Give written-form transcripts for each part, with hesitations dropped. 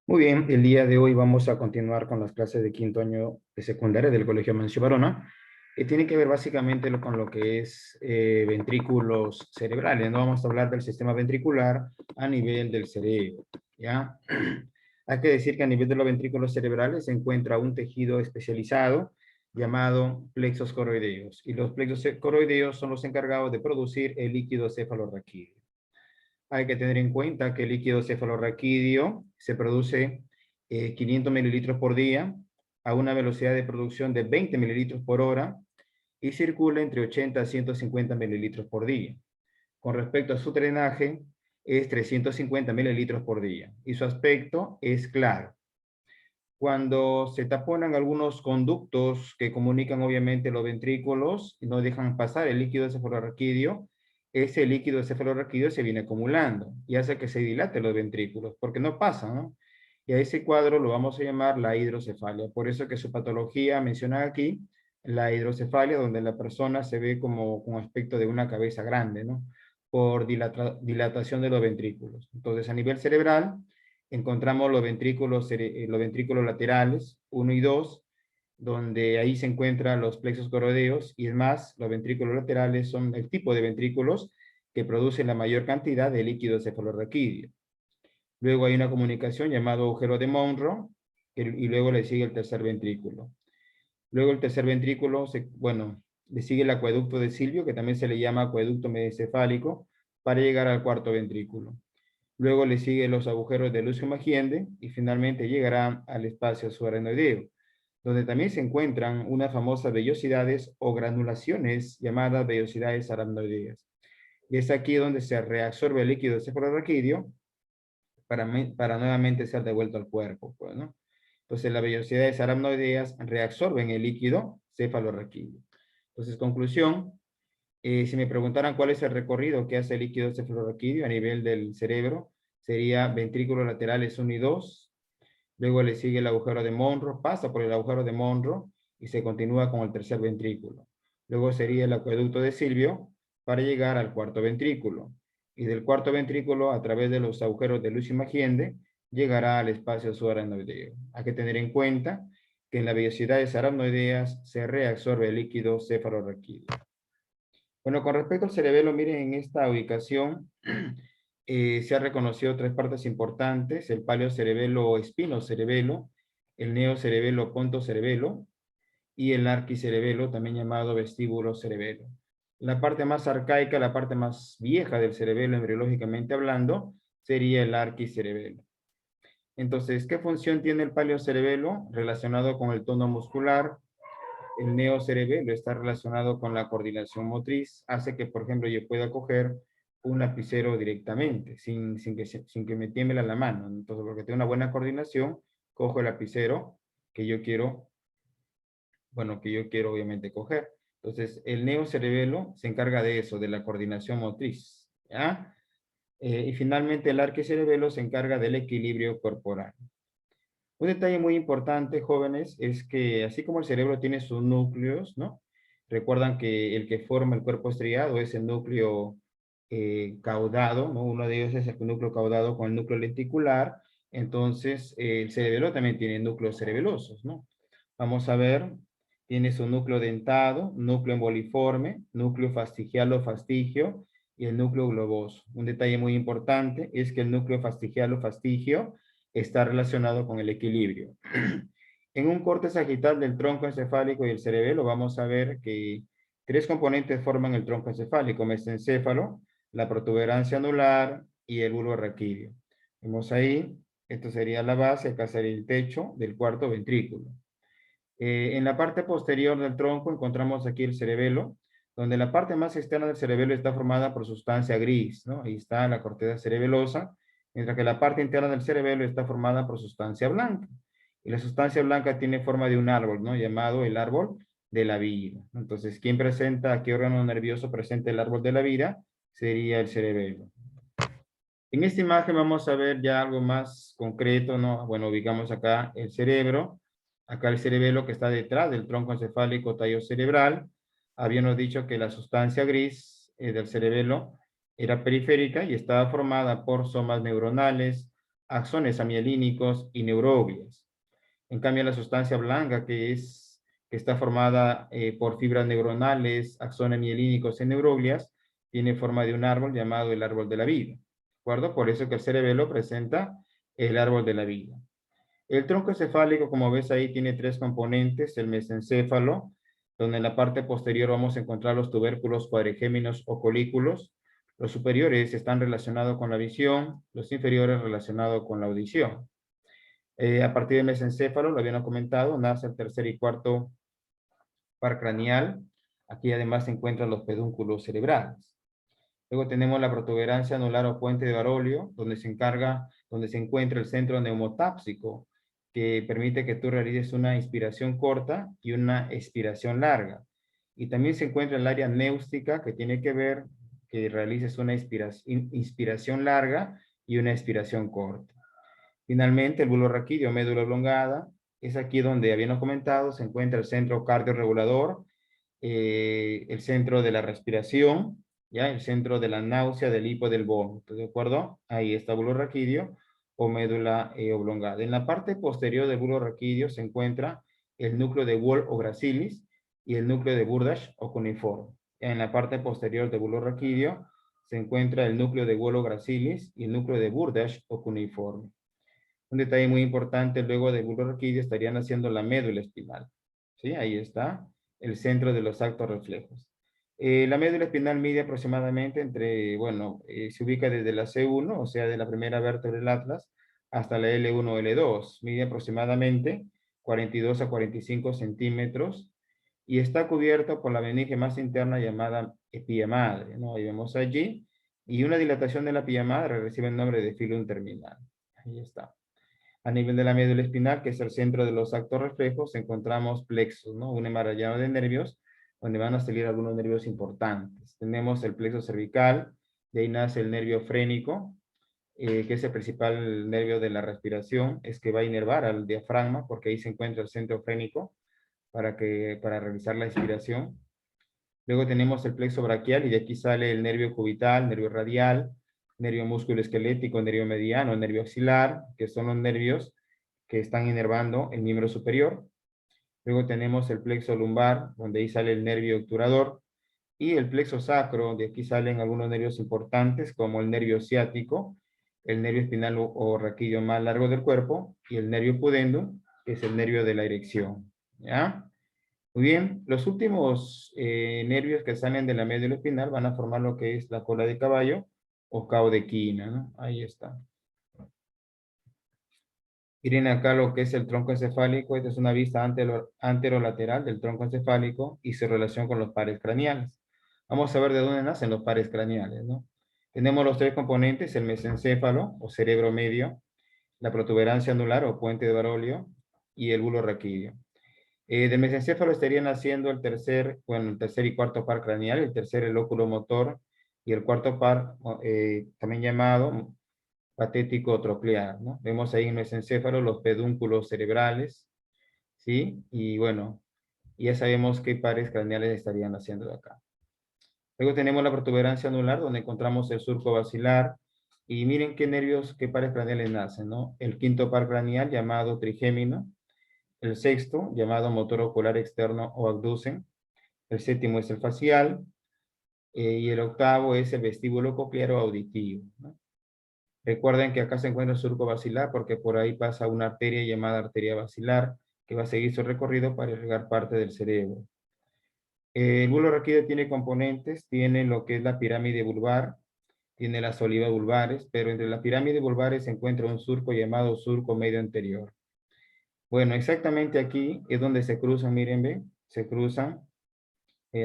Muy bien, el día de hoy vamos a continuar con las clases de quinto año de secundaria del Colegio Mancio Varona. Tiene que ver básicamente con lo que es ventrículos cerebrales. No vamos a hablar del sistema ventricular a nivel del cerebro, ¿ya? Hay que decir que a nivel de los ventrículos cerebrales se encuentra un tejido especializado llamado plexos coroideos. Y los plexos coroideos son los encargados de producir el líquido cefalorraquídeo. Hay que tener en cuenta que el líquido cefalorraquídeo se produce 500 mililitros por día a una velocidad de producción de 20 mililitros por hora y circula entre 80 a 150 mililitros por día. Con respecto a su drenaje, es 350 mililitros por día y su aspecto es claro. Cuando se taponan algunos conductos que comunican obviamente los ventrículos y no dejan pasar el líquido cefalorraquídeo, ese líquido cefalorraquídeo se viene acumulando y hace que se dilate los ventrículos, porque no pasa, ¿no? Y a ese cuadro lo vamos a llamar la hidrocefalia. Por eso que su patología menciona aquí la hidrocefalia, donde la persona se ve como con aspecto de una cabeza grande, ¿no? Por dilatación de los ventrículos. Entonces, a nivel cerebral, encontramos los ventrículos laterales, 1 y 2, donde ahí se encuentran los plexos coroideos, y es más, los ventrículos laterales son el tipo de ventrículos que producen la mayor cantidad de líquido cefalorraquídeo. Luego hay una comunicación llamada agujero de Monro, y luego le sigue el tercer ventrículo. Luego el tercer ventrículo, bueno, le sigue el acueducto de Silvio, que también se le llama acueducto mesencefálico, para llegar al cuarto ventrículo. Luego le siguen los agujeros de Lucio Magiende y finalmente llegará al espacio subaracnoideo, donde también se encuentran unas famosas vellosidades o granulaciones llamadas vellosidades aracnoideas. Y es aquí donde se reabsorbe el líquido cefalorraquídeo para nuevamente ser devuelto al cuerpo, pues, ¿no? Entonces las vellosidades aracnoideas reabsorben el líquido cefalorraquídeo. Entonces, conclusión, si me preguntaran cuál es el recorrido que hace el líquido cefalorraquídeo a nivel del cerebro, sería ventrículos laterales 1 y 2, luego le sigue el agujero de Monro, pasa por el agujero de Monro y se continúa con el tercer ventrículo. Luego sería el acueducto de Silvio para llegar al cuarto ventrículo. Y del cuarto ventrículo, a través de los agujeros de Lucio y Magiende, llegará al espacio subaracnoideo. Hay que tener en cuenta que en las vellosidades aracnoideas se reabsorbe el líquido cefalorraquídeo. Bueno, con respecto al cerebelo, miren, en esta ubicación se ha reconocido tres partes importantes: el paleocerebelo o espinocerebelo, el neocerebelo pontocerebelo y el arquicerebelo, también llamado vestíbulo cerebelo. La parte más arcaica, la parte más vieja del cerebelo, embriológicamente hablando, sería el arquicerebelo. Entonces, ¿qué función tiene el paleocerebelo? Relacionado con el tono muscular. El neocerebelo está relacionado con la coordinación motriz, hace que, por ejemplo, yo pueda coger un lapicero directamente, sin que me tiemble la mano. Entonces, porque tengo una buena coordinación, cojo el lapicero que yo quiero, bueno, que yo quiero obviamente coger. Entonces, el neocerebelo se encarga de eso, de la coordinación motriz, ¿ya? Y finalmente, el arquicerebelo se encarga del equilibrio corporal. Un detalle muy importante, jóvenes, es que así como el cerebro tiene sus núcleos, ¿no? Recuerdan que el que forma el cuerpo estriado es el núcleo caudado, ¿no? Uno de ellos es el núcleo caudado con el núcleo lenticular. Entonces, el cerebelo también tiene núcleos cerebelosos, ¿no? Vamos a ver, tiene su núcleo dentado, núcleo emboliforme, núcleo fastigial o fastigio y el núcleo globoso. Un detalle muy importante es que el núcleo fastigial o fastigio está relacionado con el equilibrio. En un corte sagital del tronco encefálico y el cerebelo vamos a ver que tres componentes forman el tronco encefálico: mesencéfalo, la protuberancia anular y el bulbo raquídeo. Vemos ahí, esto sería la base, acá sería el techo del cuarto ventrículo. En la parte posterior del tronco encontramos aquí el cerebelo, donde la parte más externa del cerebelo está formada por sustancia gris, ¿no? Ahí está la corteza cerebelosa, mientras que la parte interna del cerebelo está formada por sustancia blanca. Y la sustancia blanca tiene forma de un árbol, ¿no? Llamado el árbol de la vida. Entonces, ¿quién presenta, qué órgano nervioso presenta el árbol de la vida? Sería el cerebelo. En esta imagen vamos a ver ya algo más concreto, ¿no? Bueno, ubicamos acá el cerebro, acá el cerebelo que está detrás del tronco encefálico tallo cerebral. Habíamos dicho que la sustancia gris del cerebelo era periférica y estaba formada por somas neuronales, axones amielínicos y neuroglias. En cambio, la sustancia blanca, que está formada por fibras neuronales, axones mielínicos y neuroglias, tiene forma de un árbol llamado el árbol de la vida. ¿De acuerdo? Por eso que el cerebelo presenta el árbol de la vida. El tronco encefálico, como ves ahí, tiene tres componentes: el mesencéfalo, donde en la parte posterior vamos a encontrar los tubérculos cuadrigéminos o colículos. Los superiores están relacionados con la visión, los inferiores relacionados con la audición. A partir del mesencéfalo, lo habíamos comentado, nace el tercer y cuarto par craneal. Aquí además se encuentran los pedúnculos cerebrales. Luego tenemos la protuberancia anular o puente de Barolio, donde se encuentra el centro neumotápsico, que permite que tú realices una inspiración corta y una expiración larga. Y también se encuentra el área néustica, que tiene que ver que realices una inspiración larga y una expiración corta. Finalmente, el bulbo raquídeo, médula oblongada, es aquí donde habíamos comentado, se encuentra el centro cardiorregulador, el centro de la respiración, ¿ya? El centro de la náusea, del hipo, del vómito, ¿de acuerdo? Ahí está bulbo raquídeo o médula oblongada. En la parte posterior del bulbo raquídeo se encuentra el núcleo de Wolff o Gracilis y el núcleo de Burdach o cuneiforme. En la parte posterior del bulbo raquídeo se encuentra el núcleo de Wolff o Gracilis y el núcleo de Burdach o cuneiforme. Un detalle muy importante, luego del bulbo raquídeo estarían haciendo la médula espinal. ¿Sí? Ahí está el centro de los actos reflejos. La médula espinal mide aproximadamente se ubica desde la C1, o sea, de la primera vértebra del atlas, hasta la L1 o L2. Mide aproximadamente 42 a 45 centímetros y está cubierta por la meninge más interna llamada pía madre, ¿no? Ahí vemos allí. Y una dilatación de la pía madre recibe el nombre de filum terminal. Ahí está. A nivel de la médula espinal, que es el centro de los actos reflejos, encontramos plexos, ¿no? Un emaranjado de nervios, donde van a salir algunos nervios importantes. Tenemos el plexo cervical, de ahí nace el nervio frénico, que es el principal nervio de la respiración, es que va a inervar al diafragma, porque ahí se encuentra el centro frénico para realizar la inspiración. Luego tenemos el plexo braquial y de aquí sale el nervio cubital, nervio radial, nervio musculoesquelético, nervio mediano, nervio axilar, que son los nervios que están inervando el miembro superior. Luego tenemos el plexo lumbar, donde ahí sale el nervio obturador, y el plexo sacro, de aquí salen algunos nervios importantes, como el nervio ciático, el nervio espinal o raquídeo más largo del cuerpo, y el nervio pudendum, que es el nervio de la erección. ¿Ya? Muy bien, los últimos nervios que salen de la médula espinal van a formar lo que es la cola de caballo o caudequina, ¿no? Ahí está. Miren acá lo que es el tronco encefálico. Esta es una vista anterolateral del tronco encefálico y su relación con los pares craneales. Vamos a ver de dónde nacen los pares craneales, ¿no? Tenemos los tres componentes: el mesencéfalo o cerebro medio, la protuberancia anular o puente de Barolio y el bulbo raquídeo. Del mesencéfalo estarían naciendo el tercer y cuarto par craneal, el tercer el óculo motor y el cuarto par, también llamado patético troclear, ¿no? Vemos ahí en el mesencéfalo los pedúnculos cerebrales, ¿sí? Y bueno, ya sabemos qué pares craneales estarían naciendo de acá. Luego tenemos la protuberancia anular, donde encontramos el surco basilar, y miren qué nervios, qué pares craneales nacen, ¿no? El quinto par craneal llamado trigémino, el sexto, llamado motor ocular externo o abducen. El séptimo es el facial. Y el octavo es el vestíbulo coclear o auditivo, ¿no? Recuerden que acá se encuentra el surco basilar porque por ahí pasa una arteria llamada arteria basilar que va a seguir su recorrido para irrigar parte del cerebro. El bulbo raquídeo tiene componentes, tiene lo que es la pirámide vulvar, tiene las olivas vulvares, pero entre la pirámide vulvares se encuentra un surco llamado surco medio anterior. Bueno, exactamente aquí es donde se cruzan, miren, ven, se cruzan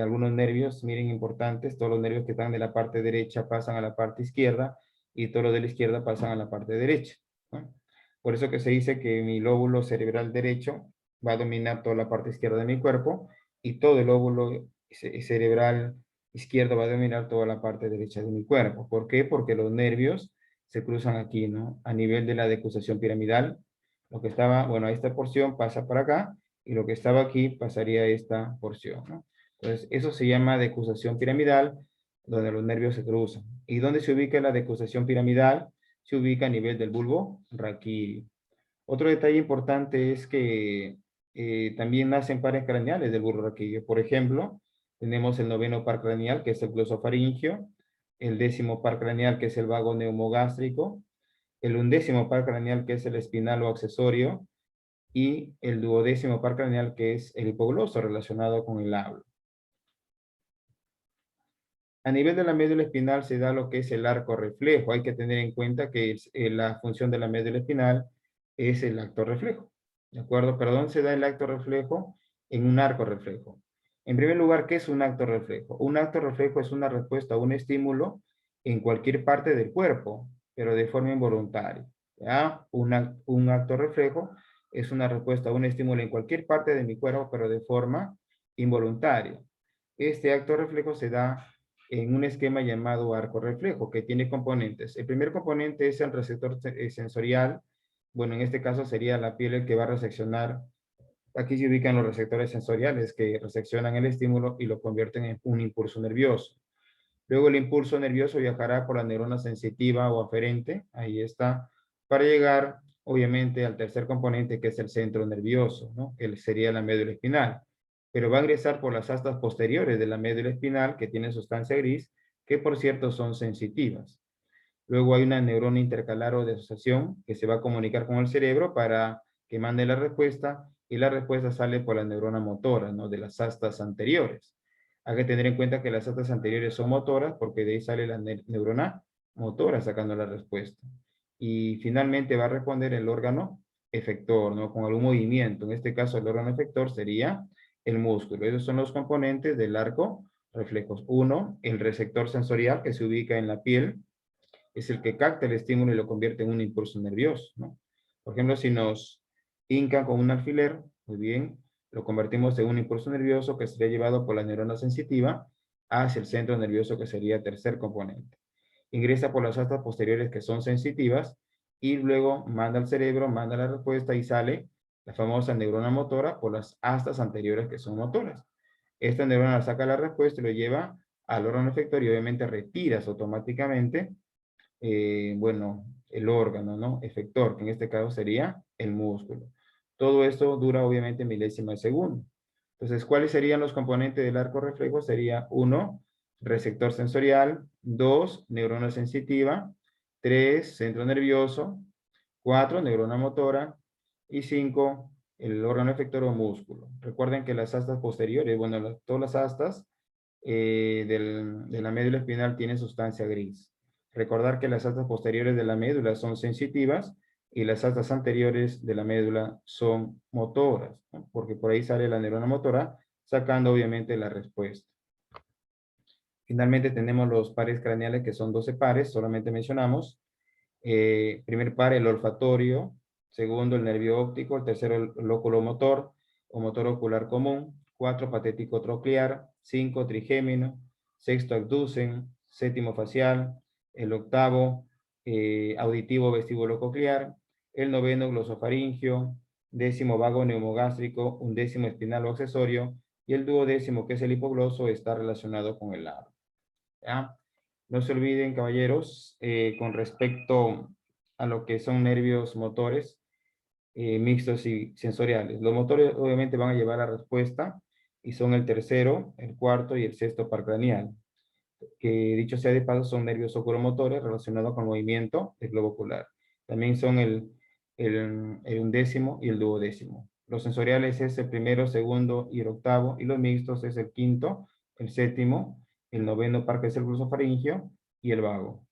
algunos nervios, miren, importantes. Todos los nervios que están de la parte derecha pasan a la parte izquierda y todos los de la izquierda pasan a la parte derecha, ¿no? Por eso que se dice que mi lóbulo cerebral derecho va a dominar toda la parte izquierda de mi cuerpo y todo el lóbulo cerebral izquierdo va a dominar toda la parte derecha de mi cuerpo. ¿Por qué? Porque los nervios se cruzan aquí, ¿no? A nivel de la decusación piramidal, lo que estaba, bueno, esta porción pasa para acá y lo que estaba aquí pasaría a esta porción, ¿no? Entonces, eso se llama decusación piramidal, donde los nervios se cruzan. ¿Y dónde se ubica la decusación piramidal? se ubica a nivel del bulbo raquídeo. Otro detalle importante es que también nacen pares craneales del bulbo raquídeo. Por ejemplo, tenemos el noveno par craneal, que es el glosofaringio, el décimo par craneal, que es el vago neumogástrico, el undécimo par craneal, que es el espinal o accesorio, y el duodécimo par craneal, que es el hipogloso relacionado con el habla. A nivel de la médula espinal se da lo que es el arco reflejo. Hay que tener en cuenta que la función de la médula espinal es el acto reflejo. ¿De acuerdo? Perdón, se da el acto reflejo en un arco reflejo. En primer lugar, ¿qué es un acto reflejo? Un acto reflejo es una respuesta a un estímulo en cualquier parte del cuerpo, pero de forma involuntaria. ¿Ya? Un acto reflejo es una respuesta a un estímulo en cualquier parte de mi cuerpo, pero de forma involuntaria. Este acto reflejo se da en un esquema llamado arco reflejo, que tiene componentes. El primer componente es el receptor sensorial. Bueno, en este caso sería la piel el que va a reseccionar. Aquí se ubican los receptores sensoriales que reseccionan el estímulo y lo convierten en un impulso nervioso. Luego el impulso nervioso viajará por la neurona sensitiva o aferente, ahí está, para llegar obviamente al tercer componente que es el centro nervioso, ¿no? Que sería la médula espinal. Pero va a ingresar por las astas posteriores de la médula espinal que tiene sustancia gris, que por cierto son sensitivas. Luego hay una neurona intercalar o de asociación que se va a comunicar con el cerebro para que mande la respuesta y la respuesta sale por la neurona motora, ¿no? De las astas anteriores. Hay que tener en cuenta que las astas anteriores son motoras porque de ahí sale la neurona motora sacando la respuesta. Y finalmente va a responder el órgano efector, ¿no? Con algún movimiento. En este caso el órgano efector sería el músculo. Esos son los componentes del arco reflejos. Uno, el receptor sensorial que se ubica en la piel, es el que capta el estímulo y lo convierte en un impulso nervioso, ¿no? Por ejemplo, si nos hincan con un alfiler, muy bien, lo convertimos en un impulso nervioso que sería llevado por la neurona sensitiva hacia el centro nervioso, que sería el tercer componente. Ingresa por las astas posteriores que son sensitivas y luego manda al cerebro, manda la respuesta y sale la famosa neurona motora por las astas anteriores que son motoras. Esta neurona saca la respuesta y lo lleva al órgano efector y obviamente retiras automáticamente bueno, el órgano, ¿no? Efector, que en este caso sería el músculo. Todo esto dura obviamente milésimas de segundo. Entonces, ¿cuáles serían los componentes del arco reflejo? Sería 1, receptor sensorial, 2, neurona sensitiva, 3, centro nervioso, 4, neurona motora y 5, el órgano efector o músculo. Recuerden que las astas posteriores, bueno, todas las astas de la médula espinal tienen sustancia gris. Recordar que las astas posteriores de la médula son sensitivas y las astas anteriores de la médula son motoras, ¿no? Porque por ahí sale la neurona motora, sacando obviamente la respuesta. Finalmente tenemos los pares craneales, que son 12 pares, solamente mencionamos. Primer par, el olfatorio. Segundo, el nervio óptico. El tercero, el lóculo motor o motor ocular común. 4, patético troclear. 5, trigémino. Sexto, abducen. Séptimo, facial. El octavo, auditivo vestíbulo coclear. El noveno, glosofaringio. Décimo, vago neumogástrico. Undécimo, espinal o accesorio. Y el duodécimo, que es el hipogloso, está relacionado con el labio. ¿Ya? No se olviden, caballeros, con respecto a lo que son nervios motores, mixtos y sensoriales. Los motores obviamente van a llevar la respuesta y son el tercero, el cuarto y el sexto par craneal, que dicho sea de paso son nervios oculomotores relacionados con el movimiento del globo ocular. También son el undécimo y el duodécimo. Los sensoriales es el primero, segundo y el octavo, y los mixtos es el quinto, el séptimo, el noveno par, que es el glosofaringio, y el vago.